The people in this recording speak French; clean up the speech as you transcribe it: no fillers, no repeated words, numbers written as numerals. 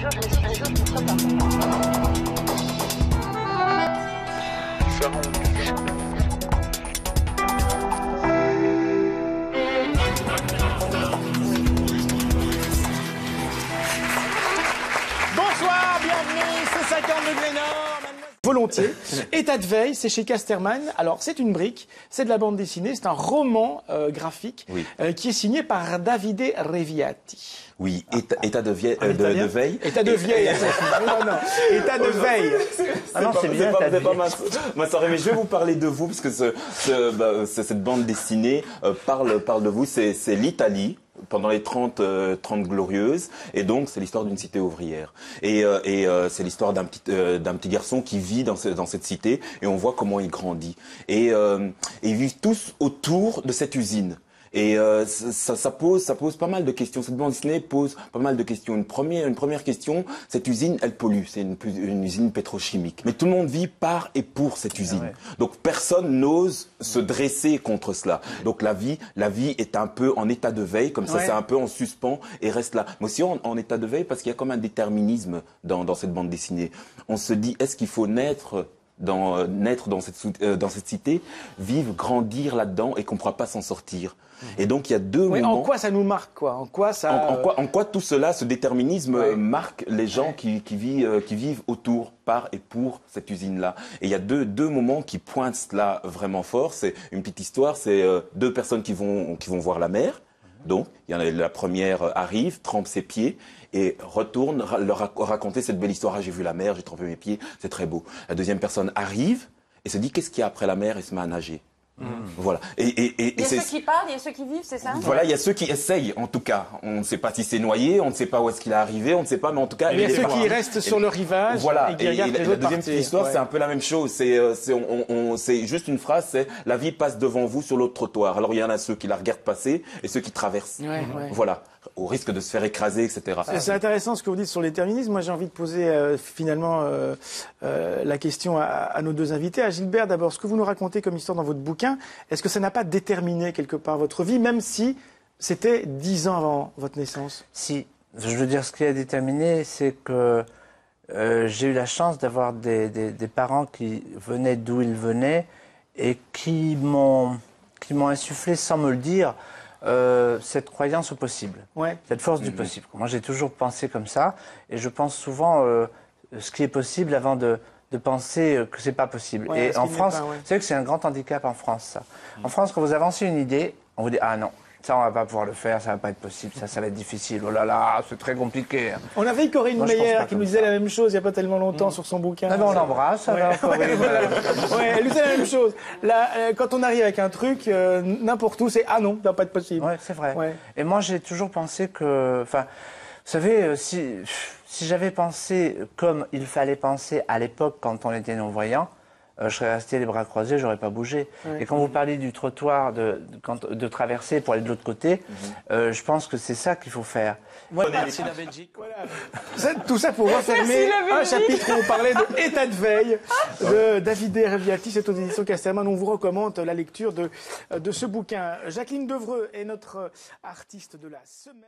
pourquoi pas. Bonsoir, bienvenue, c'est 50 degrés nord. Volontiers. État de veille, c'est chez Casterman. Alors, c'est une brique, c'est de la bande dessinée, c'est un roman graphique qui est signé par Davide Reviati. Oui, état de veille. État de vieille. Non. État de veille. C'est pas ma soirée, mais je vais vous parler de vous, parce que cette bande dessinée parle de vous. C'est l'Italie pendant les 30 glorieuses, et donc c'est l'histoire d'une cité ouvrière. Et c'est l'histoire d'un petit garçon qui vit dans cette cité, et on voit comment il grandit. Et ils vivent tous autour de cette usine. Et ça pose pas mal de questions. Cette bande dessinée pose pas mal de questions. Une première question, cette usine, elle pollue. C'est une usine pétrochimique. Mais tout le monde vit par et pour cette usine. Ouais. Donc personne n'ose se dresser contre cela. Donc la vie est un peu en état de veille, comme ça, c'est un peu en suspens et reste là. Mais aussi en état de veille parce qu'il y a comme un déterminisme dans cette bande dessinée. On se dit, est-ce qu'il faut naître dans cette cité, vivre, grandir là-dedans et qu'on ne pourra pas s'en sortir. Et donc il y a deux moments. En quoi ça nous marque, quoi? En quoi tout cela, ce déterminisme marque les gens qui vivent autour, par et pour cette usine-là. Et il y a deux moments qui pointent cela vraiment fort. C'est une petite histoire, c'est deux personnes qui vont voir la mer. Donc, la première arrive, trempe ses pieds et retourne leur raconter cette belle histoire. Ah, j'ai vu la mer, j'ai trempé mes pieds, c'est très beau. La deuxième personne arrive et se dit qu'est-ce qu'il y a après la mer et se met à nager. Voilà. Il y a ceux qui parlent, il y a ceux qui vivent, c'est ça? Voilà, il y a ceux qui essayent, en tout cas. On ne sait pas si c'est noyé, on ne sait pas où est-ce qu'il est arrivé, on ne sait pas, mais en tout cas... Il y a ceux qui restent sur le rivage et qui regardent les autres. La deuxième histoire, c'est un peu la même chose. C'est juste une phrase, c'est « La vie passe devant vous sur l'autre trottoir ». Alors, il y en a ceux qui la regardent passer et ceux qui traversent. Voilà. Au risque de se faire écraser, etc. C'est intéressant ce que vous dites sur l'éterminisme. Moi, j'ai envie de poser finalement la question à nos deux invités. À Gilbert, d'abord, ce que vous nous racontez comme histoire dans votre bouquin, est-ce que ça n'a pas déterminé quelque part votre vie, même si c'était 10 ans avant votre naissance? Si. Je veux dire, ce qui a déterminé, c'est que j'ai eu la chance d'avoir des parents qui venaient d'où ils venaient et qui m'ont insufflé, sans me le dire, cette croyance au possible, cette force du possible. Moi, j'ai toujours pensé comme ça, et je pense souvent ce qui est possible avant de penser que c'est pas possible. Et en France, c'est vrai que c'est un grand handicap en France, ça. En France, quand vous avancez une idée, on vous dit « Ah non, ça, on va pas pouvoir le faire, ça va pas être possible, ça va être difficile. Oh là là, c'est très compliqué. » On avait Corinne Meyer qui nous disait la même chose il y a pas tellement longtemps sur son bouquin. Ah ben, on l'embrasse, alors. Elle nous disait la même chose. Là, quand on arrive avec un truc, n'importe où, c'est « Ah non, ça va pas être possible. » Oui, c'est vrai. Et moi, j'ai toujours pensé que... Enfin, vous savez, si j'avais pensé comme il fallait penser à l'époque quand on était non-voyant, je serais resté les bras croisés, j'aurais pas bougé. Et quand vous parlez du trottoir, de traverser pour aller de l'autre côté, je pense que c'est ça qu'il faut faire. Voilà, c'est la Belgique. Voilà. Tout ça pour refermer un chapitre où on parlait de État de veille de Davide Reviati, c'est aux éditions Casterman. On vous recommande la lecture de ce bouquin. Jacqueline Devreux est notre artiste de la semaine.